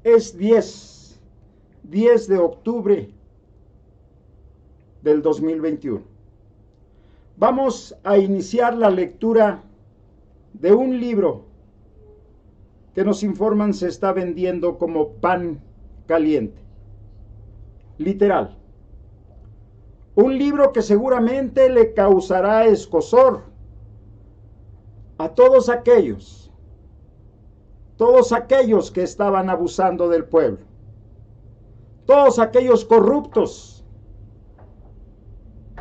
Es 10 de octubre del 2021. Vamos a iniciar la lectura de un libro que nos informan se está vendiendo como pan caliente. Literal. Un libro que seguramente le causará escozor a todos aquellos que estaban abusando del pueblo, todos aquellos corruptos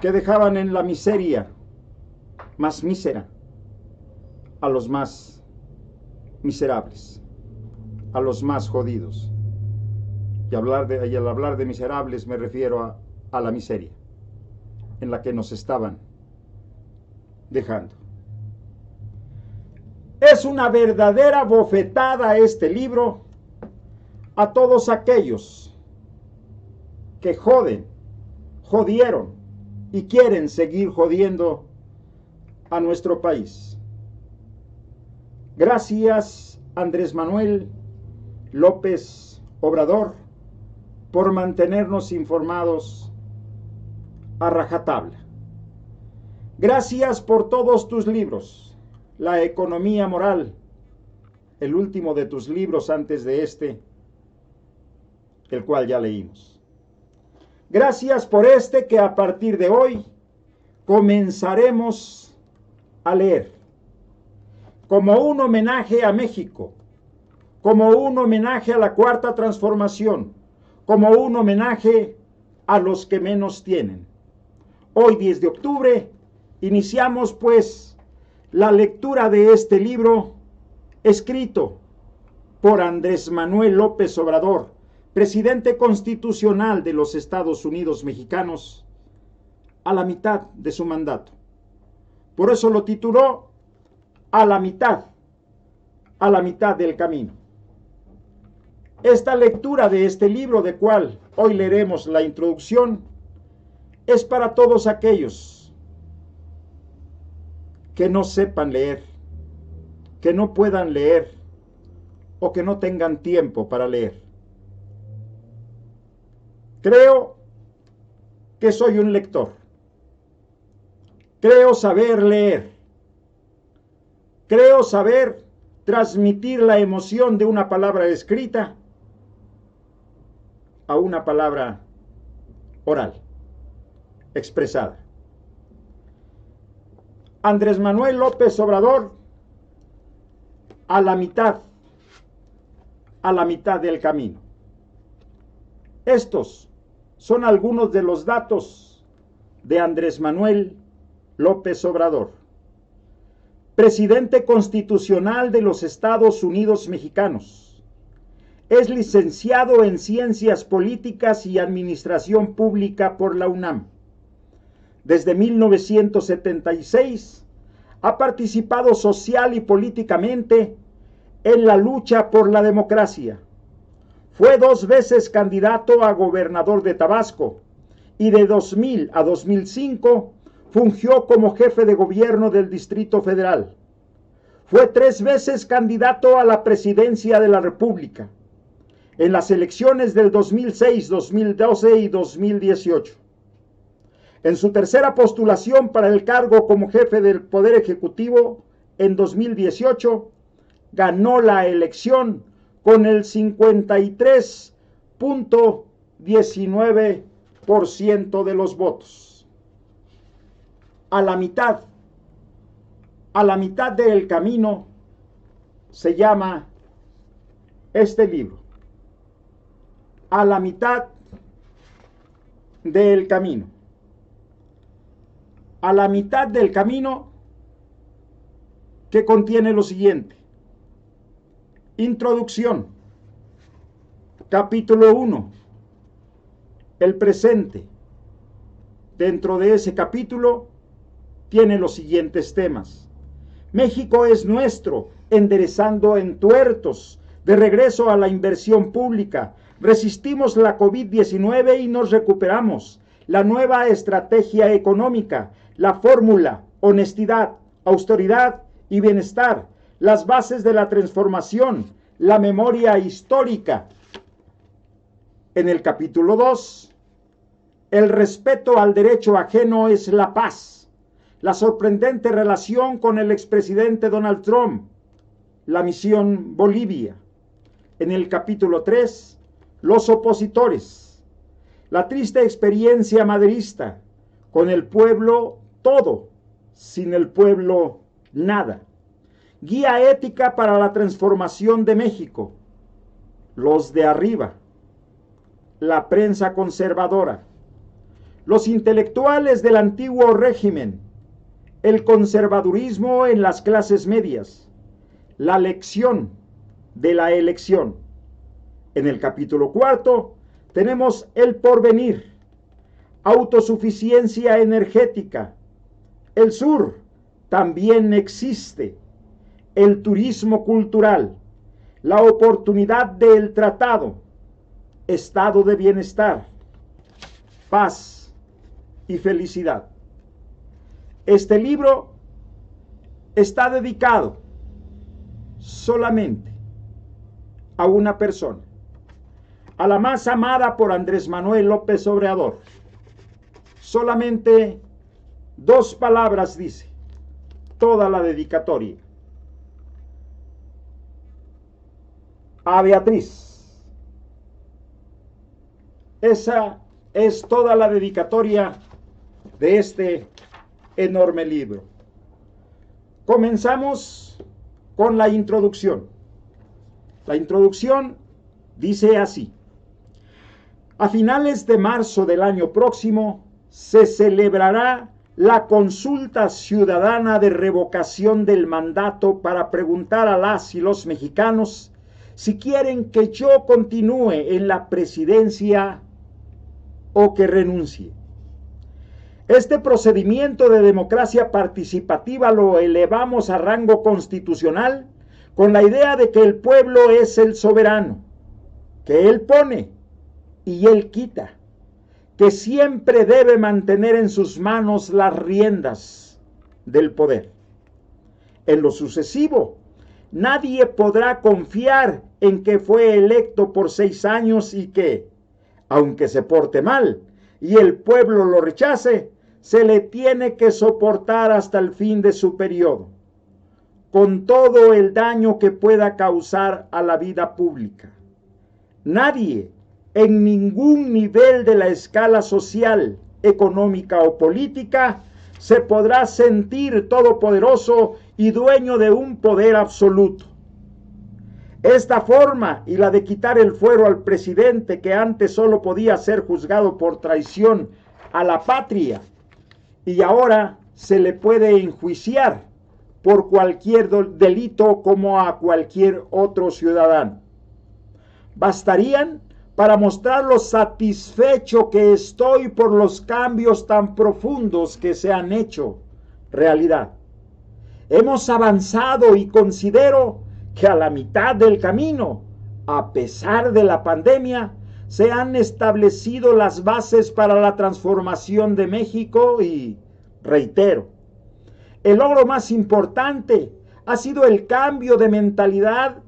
que dejaban en la miseria más mísera a los más miserables, a los más jodidos. Y al hablar de miserables me refiero a la miseria en la que nos estaban dejando. Es una verdadera bofetada este libro a todos aquellos que jodieron y quieren seguir jodiendo a nuestro país. Gracias, Andrés Manuel López Obrador, por mantenernos informados a rajatabla. Gracias por todos tus libros. La economía moral, el último de tus libros antes de este, el cual ya leímos. Gracias por este que a partir de hoy comenzaremos a leer, como un homenaje a México, como un homenaje a la Cuarta Transformación, como un homenaje a los que menos tienen. Hoy, 10 de octubre, iniciamos pues la lectura de este libro escrito por Andrés Manuel López Obrador, presidente constitucional de los Estados Unidos mexicanos, a la mitad de su mandato. Por eso lo tituló a la mitad del camino. Esta lectura de este libro, de cual hoy leeremos la introducción, es para todos aquellos que no sepan leer, que no puedan leer o que no tengan tiempo para leer. Creo que soy un lector. Creo saber leer. Creo saber transmitir la emoción de una palabra escrita a una palabra oral, expresada. Andrés Manuel López Obrador, a la mitad del camino. Estos son algunos de los datos de Andrés Manuel López Obrador, presidente constitucional de los Estados Unidos mexicanos. Es licenciado en Ciencias Políticas y Administración Pública por la UNAM. Desde 1976 ha participado social y políticamente en la lucha por la democracia. Fue 2 veces candidato a gobernador de Tabasco y de 2000 a 2005 fungió como jefe de gobierno del Distrito Federal. Fue 3 veces candidato a la presidencia de la República en las elecciones del 2006, 2012 y 2018. En su tercera postulación para el cargo como jefe del Poder Ejecutivo en 2018, ganó la elección con el 53.19% de los votos. A la mitad del camino se llama este libro. A la mitad del camino. A la mitad del camino, que contiene lo siguiente. Introducción. Capítulo 1. El presente. Dentro de ese capítulo tiene los siguientes temas. México es nuestro, enderezando entuertos, de regreso a la inversión pública. Resistimos la COVID-19 y nos recuperamos. La nueva estrategia económica, la fórmula, honestidad, austeridad y bienestar, las bases de la transformación, la memoria histórica En el capítulo 2, el respeto al derecho ajeno es la paz. La sorprendente relación con el expresidente Donald Trump. La misión Bolivia. En el capítulo 3, los opositores. La triste experiencia maderista. Con el pueblo todo, sin el pueblo nada. Guía ética para la transformación de México. Los de arriba. La prensa conservadora. Los intelectuales del antiguo régimen. El conservadurismo en las clases medias. La lección de la elección. En el capítulo 4 tenemos el porvenir, autosuficiencia energética. El sur también existe. El turismo cultural, la oportunidad del tratado, estado de bienestar, paz y felicidad. Este libro está dedicado solamente a una persona, a la más amada por Andrés Manuel López Obrador. Solamente 2 palabras dice toda la dedicatoria. A Beatriz. Esa es toda la dedicatoria de este enorme libro. Comenzamos con la introducción. La introducción dice así: a finales de marzo del año próximo se celebrará la consulta ciudadana de revocación del mandato para preguntar a las y los mexicanos si quieren que yo continúe en la presidencia o que renuncie. Este procedimiento de democracia participativa lo elevamos a rango constitucional con la idea de que el pueblo es el soberano, que él pone y él quita, que siempre debe mantener en sus manos las riendas del poder. En lo sucesivo, nadie podrá confiar en que fue electo por 6 años y que, aunque se porte mal y el pueblo lo rechace, se le tiene que soportar hasta el fin de su periodo, con todo el daño que pueda causar a la vida pública. Nadie, en ningún nivel de la escala social, económica o política, se podrá sentir todopoderoso y dueño de un poder absoluto. Esta forma y la de quitar el fuero al presidente, que antes solo podía ser juzgado por traición a la patria y ahora se le puede enjuiciar por cualquier delito como a cualquier otro ciudadano, bastarían para mostrar lo satisfecho que estoy por los cambios tan profundos que se han hecho realidad. Hemos avanzado y considero que a la mitad del camino, a pesar de la pandemia, se han establecido las bases para la transformación de México y, reitero, el logro más importante ha sido el cambio de mentalidad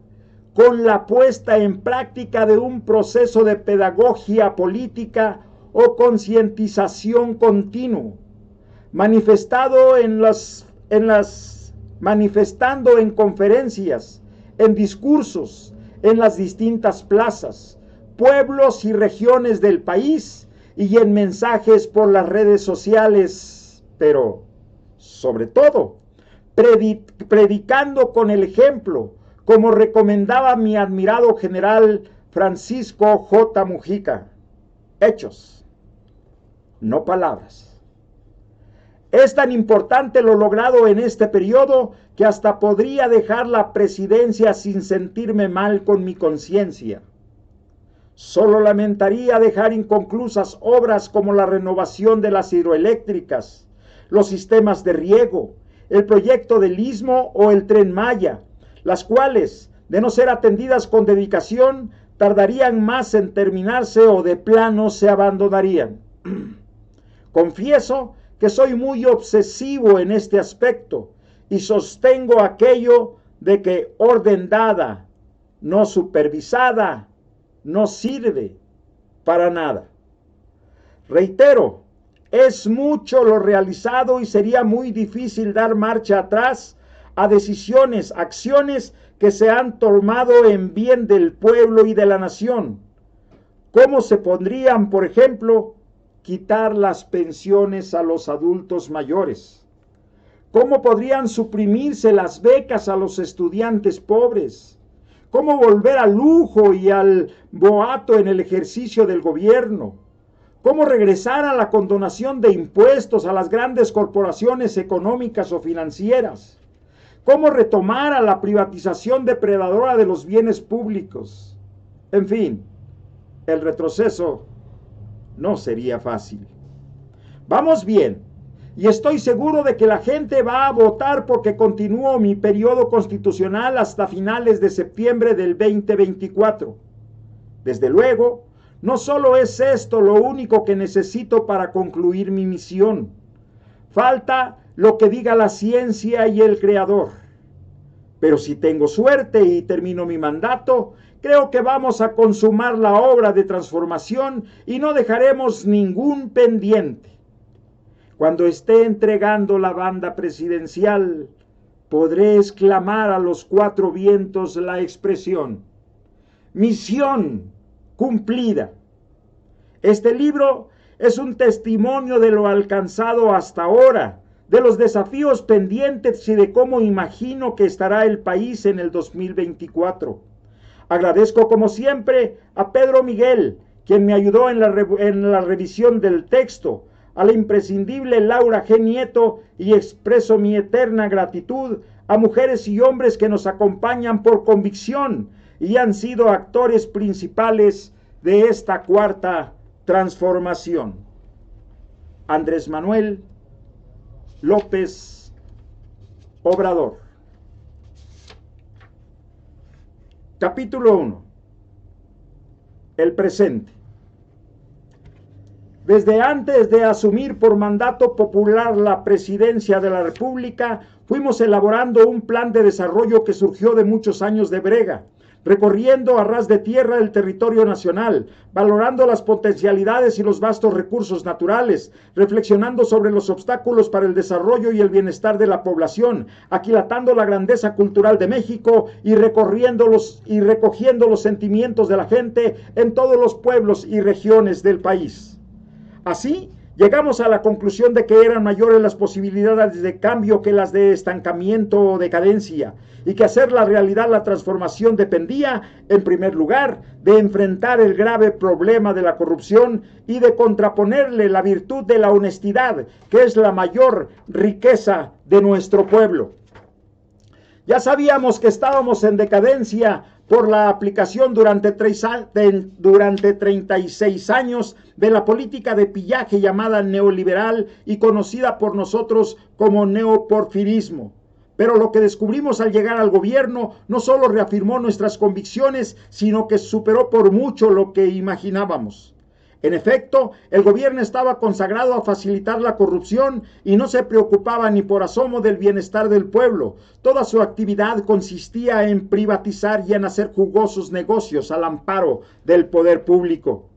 con la puesta en práctica de un proceso de pedagogía política o concientización continuo, manifestando en conferencias, en discursos, en las distintas plazas, pueblos y regiones del país y en mensajes por las redes sociales, pero sobre todo, predicando con el ejemplo, como recomendaba mi admirado general Francisco J. Mujica. Hechos, no palabras. Es tan importante lo logrado en este periodo que hasta podría dejar la presidencia sin sentirme mal con mi conciencia. Solo lamentaría dejar inconclusas obras como la renovación de las hidroeléctricas, los sistemas de riego, el proyecto del Istmo o el Tren Maya, las cuales, de no ser atendidas con dedicación, tardarían más en terminarse o de plano se abandonarían. Confieso que soy muy obsesivo en este aspecto y sostengo aquello de que orden dada, no supervisada, no sirve. para nada. Reitero, es mucho lo realizado y sería muy difícil dar marcha atrás a decisiones, acciones que se han tomado en bien del pueblo y de la nación. ¿Cómo se podrían, por ejemplo, quitar las pensiones a los adultos mayores? ¿Cómo podrían suprimirse las becas a los estudiantes pobres? ¿Cómo volver al lujo y al boato en el ejercicio del gobierno? ¿Cómo regresar a la condonación de impuestos a las grandes corporaciones económicas o financieras? ¿Cómo retomar a la privatización depredadora de los bienes públicos? En fin, el retroceso no sería fácil. Vamos bien, y estoy seguro de que la gente va a votar porque continúo mi periodo constitucional hasta finales de septiembre del 2024. Desde luego, no solo es esto lo único que necesito para concluir mi misión. Falta lo que diga la ciencia y el creador. Pero si tengo suerte y termino mi mandato, creo que vamos a consumar la obra de transformación y no dejaremos ningún pendiente. Cuando esté entregando la banda presidencial, podré exclamar a los cuatro vientos la expresión: misión cumplida. Este libro es un testimonio de lo alcanzado hasta ahora, de los desafíos pendientes y de cómo imagino que estará el país en el 2024. Agradezco como siempre a Pedro Miguel, quien me ayudó en la revisión del texto, a la imprescindible Laura G. Nieto, y expreso mi eterna gratitud a mujeres y hombres que nos acompañan por convicción y han sido actores principales de esta cuarta transformación. Andrés Manuel López Obrador. Capítulo 1. El presente. Desde antes de asumir por mandato popular la presidencia de la República, fuimos elaborando un plan de desarrollo que surgió de muchos años de brega, recorriendo a ras de tierra el territorio nacional, valorando las potencialidades y los vastos recursos naturales, reflexionando sobre los obstáculos para el desarrollo y el bienestar de la población, aquilatando la grandeza cultural de México y recogiendo los sentimientos de la gente en todos los pueblos y regiones del país. Así, llegamos a la conclusión de que eran mayores las posibilidades de cambio que las de estancamiento o decadencia, y que hacer la realidad la transformación dependía, en primer lugar, de enfrentar el grave problema de la corrupción y de contraponerle la virtud de la honestidad, que es la mayor riqueza de nuestro pueblo. Ya sabíamos que estábamos en decadencia por la aplicación durante 36 años de la política de pillaje llamada neoliberal y conocida por nosotros como neoporfirismo. Pero lo que descubrimos al llegar al gobierno no solo reafirmó nuestras convicciones, sino que superó por mucho lo que imaginábamos. En efecto, el gobierno estaba consagrado a facilitar la corrupción y no se preocupaba ni por asomo del bienestar del pueblo. Toda su actividad consistía en privatizar y en hacer jugosos negocios al amparo del poder público.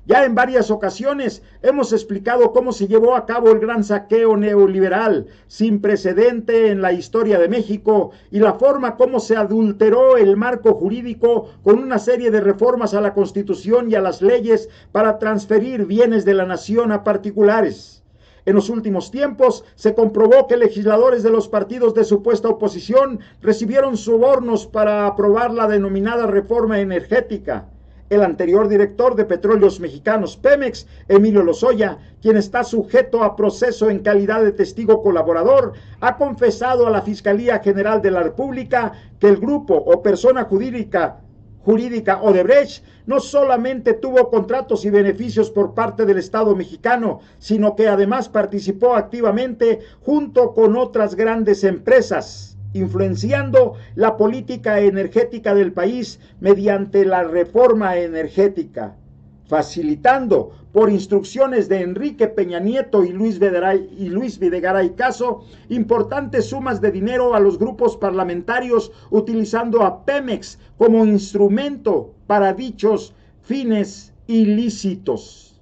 Ya en varias ocasiones hemos explicado cómo se llevó a cabo el gran saqueo neoliberal, sin precedente en la historia de México, y la forma como se adulteró el marco jurídico con una serie de reformas a la Constitución y a las leyes para transferir bienes de la nación a particulares. En los últimos tiempos se comprobó que legisladores de los partidos de supuesta oposición recibieron sobornos para aprobar la denominada reforma energética. El anterior director de Petróleos Mexicanos, Pemex, Emilio Lozoya, quien está sujeto a proceso en calidad de testigo colaborador, ha confesado a la Fiscalía General de la República que el grupo o persona jurídica Odebrecht no solamente tuvo contratos y beneficios por parte del Estado mexicano, sino que además participó activamente junto con otras grandes empresas, influenciando la política energética del país mediante la reforma energética, facilitando por instrucciones de Enrique Peña Nieto y Luis Videgaray Caso importantes sumas de dinero a los grupos parlamentarios, utilizando a Pemex como instrumento para dichos fines ilícitos.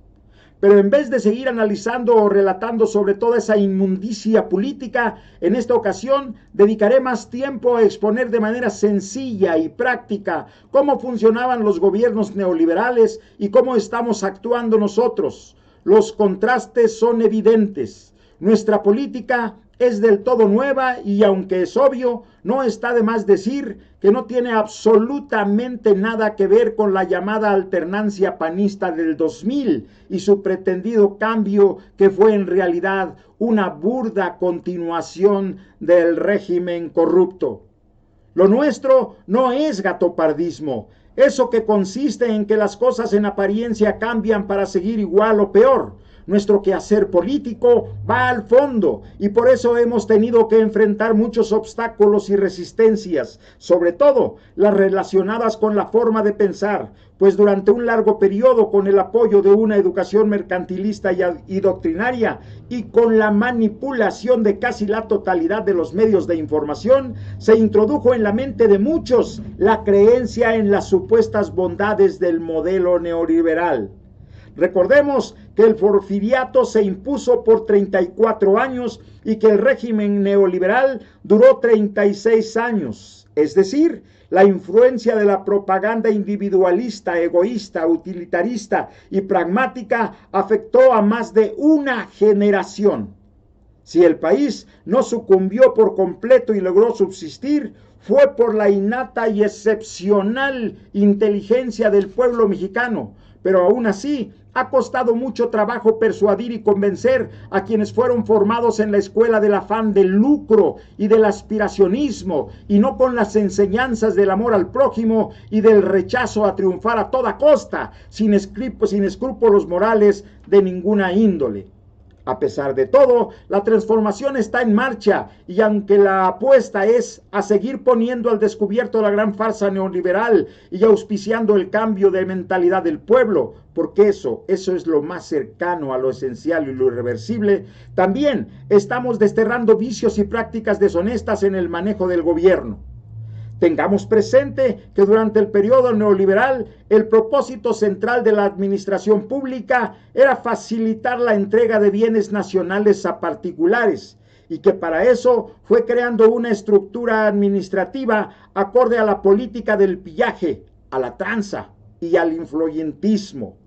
Pero en vez de seguir analizando o relatando sobre toda esa inmundicia política, en esta ocasión dedicaré más tiempo a exponer de manera sencilla y práctica cómo funcionaban los gobiernos neoliberales y cómo estamos actuando nosotros. Los contrastes son evidentes. Nuestra política es del todo nueva y, aunque es obvio, no está de más decir que no tiene absolutamente nada que ver con la llamada alternancia panista del 2000 y su pretendido cambio, que fue en realidad una burda continuación del régimen corrupto. Lo nuestro no es gatopardismo, eso que consiste en que las cosas en apariencia cambian para seguir igual o peor. Nuestro quehacer político va al fondo y por eso hemos tenido que enfrentar muchos obstáculos y resistencias, sobre todo las relacionadas con la forma de pensar, pues durante un largo periodo, con el apoyo de una educación mercantilista y doctrinaria y con la manipulación de casi la totalidad de los medios de información, se introdujo en la mente de muchos la creencia en las supuestas bondades del modelo neoliberal. Recordemos que el porfiriato se impuso por 34 años y que el régimen neoliberal duró 36 años. Es decir, la influencia de la propaganda individualista, egoísta, utilitarista y pragmática afectó a más de una generación. Si el país no sucumbió por completo y logró subsistir, fue por la innata y excepcional inteligencia del pueblo mexicano, pero aún así ha costado mucho trabajo persuadir y convencer a quienes fueron formados en la escuela del afán del lucro y del aspiracionismo, y no con las enseñanzas del amor al prójimo y del rechazo a triunfar a toda costa, sin escrúpulos morales de ninguna índole. A pesar de todo, la transformación está en marcha y aunque la apuesta es a seguir poniendo al descubierto la gran farsa neoliberal y auspiciando el cambio de mentalidad del pueblo, porque eso es lo más cercano a lo esencial y lo irreversible, también estamos desterrando vicios y prácticas deshonestas en el manejo del gobierno. Tengamos presente que durante el periodo neoliberal el propósito central de la administración pública era facilitar la entrega de bienes nacionales a particulares y que para eso fue creando una estructura administrativa acorde a la política del pillaje, a la tranza y al influyentismo,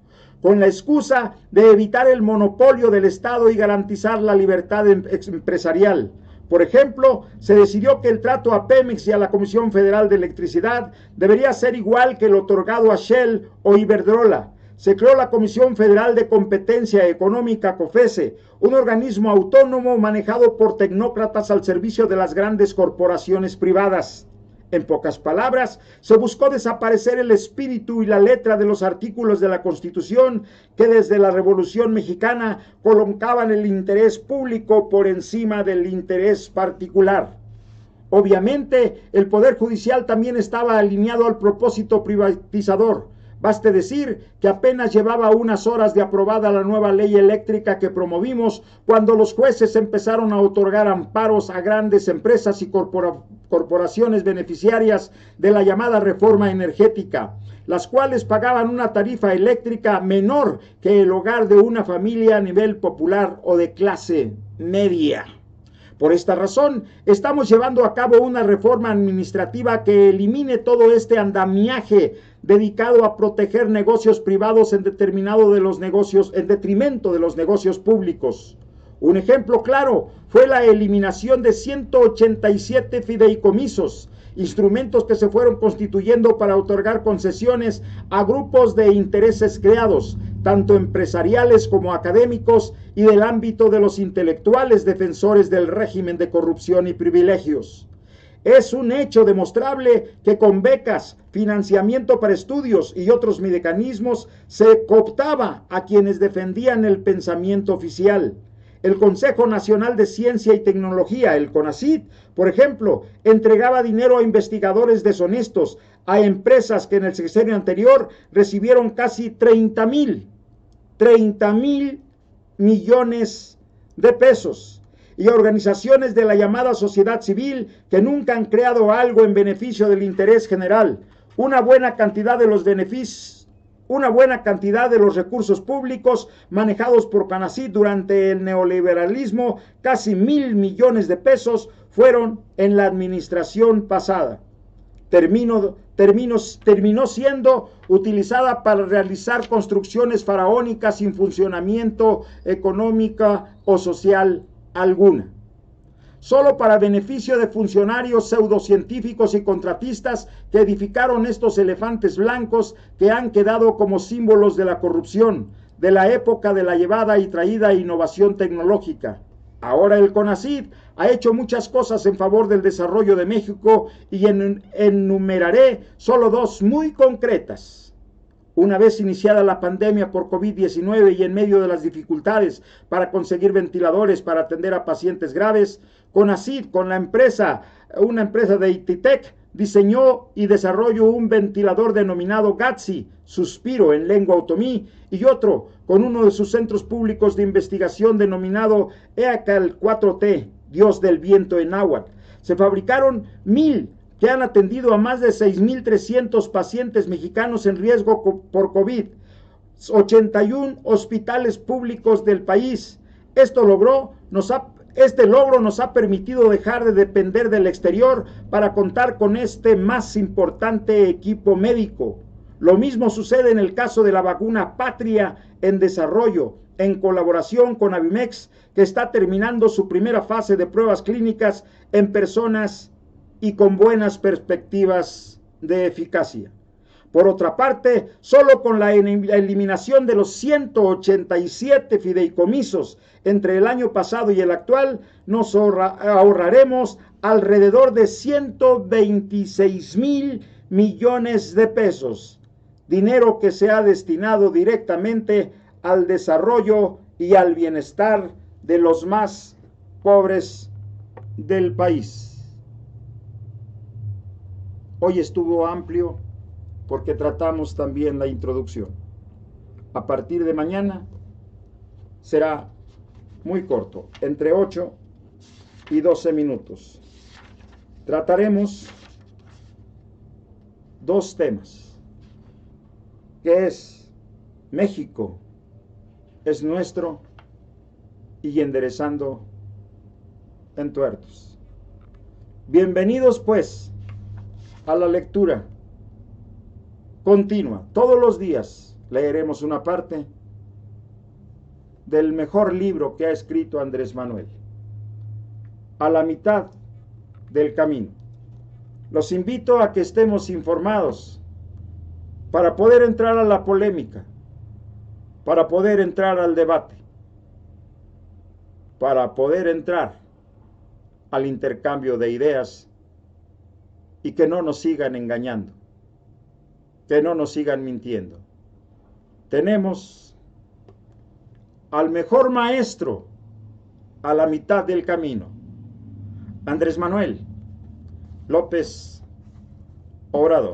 con la excusa de evitar el monopolio del Estado y garantizar la libertad empresarial. Por ejemplo, se decidió que el trato a Pemex y a la Comisión Federal de Electricidad debería ser igual que el otorgado a Shell o Iberdrola. Se creó la Comisión Federal de Competencia Económica, COFESE, un organismo autónomo manejado por tecnócratas al servicio de las grandes corporaciones privadas. En pocas palabras, se buscó desaparecer el espíritu y la letra de los artículos de la Constitución que desde la Revolución Mexicana colocaban el interés público por encima del interés particular. Obviamente, el Poder Judicial también estaba alineado al propósito privatizador. Baste decir que apenas llevaba unas horas de aprobada la nueva ley eléctrica que promovimos cuando los jueces empezaron a otorgar amparos a grandes empresas y corporaciones beneficiarias de la llamada reforma energética, las cuales pagaban una tarifa eléctrica menor que el hogar de una familia a nivel popular o de clase media. Por esta razón, estamos llevando a cabo una reforma administrativa que elimine todo este andamiaje dedicado a proteger negocios privados en detrimento de los negocios públicos. Un ejemplo claro fue la eliminación de 187 fideicomisos, instrumentos que se fueron constituyendo para otorgar concesiones a grupos de intereses creados, tanto empresariales como académicos, y del ámbito de los intelectuales defensores del régimen de corrupción y privilegios. Es un hecho demostrable que con becas, financiamiento para estudios y otros mecanismos se cooptaba a quienes defendían el pensamiento oficial. El Consejo Nacional de Ciencia y Tecnología, el CONACYT, por ejemplo, entregaba dinero a investigadores deshonestos, a empresas que en el sexenio anterior recibieron casi 30 mil millones de pesos, y a organizaciones de la llamada sociedad civil que nunca han creado algo en beneficio del interés general. Una buena cantidad de los beneficios Una buena cantidad de los recursos públicos manejados por CONACYT durante el neoliberalismo, casi 1,000 millones de pesos, fueron en la administración pasada. Terminó siendo utilizada para realizar construcciones faraónicas sin funcionamiento económica o social alguna. Solo para beneficio de funcionarios pseudocientíficos y contratistas que edificaron estos elefantes blancos que han quedado como símbolos de la corrupción, de la época de la llevada y traída innovación tecnológica. Ahora el CONACYT ha hecho muchas cosas en favor del desarrollo de México y enumeraré solo dos muy concretas. Una vez iniciada la pandemia por COVID-19 y en medio de las dificultades para conseguir ventiladores para atender a pacientes graves, CONACYT, con una empresa de ITITEC, diseñó y desarrolló un ventilador denominado GATSI, Suspiro en lengua otomí, y otro con uno de sus centros públicos de investigación denominado EACAL 4T, Dios del viento en náhuatl. Se fabricaron 1,000 que han atendido a más de 6,300 pacientes mexicanos en riesgo por COVID, 81 hospitales públicos del país. Este logro nos ha permitido dejar de depender del exterior para contar con este más importante equipo médico. Lo mismo sucede en el caso de la vacuna Patria en desarrollo, en colaboración con Avimex, que está terminando su primera fase de pruebas clínicas en personas y con buenas perspectivas de eficacia. Por otra parte, solo con la eliminación de los 187 fideicomisos entre el año pasado y el actual, nos ahorraremos alrededor de 126,000 millones de pesos, dinero que se ha destinado directamente al desarrollo y al bienestar de los más pobres del país. Hoy estuvo amplio porque tratamos también la introducción. A partir de mañana será muy corto, entre 8 y 12 minutos. Trataremos dos temas, que es México es nuestro y enderezando entuertos. Bienvenidos pues a la lectura continua. Todos los días leeremos una parte del mejor libro que ha escrito Andrés Manuel, A la mitad del camino. Los invito a que estemos informados para poder entrar a la polémica, para poder entrar al debate, para poder entrar al intercambio de ideas y que no nos sigan engañando, que no nos sigan mintiendo. Tenemos al mejor maestro a la mitad del camino, Andrés Manuel López Obrador.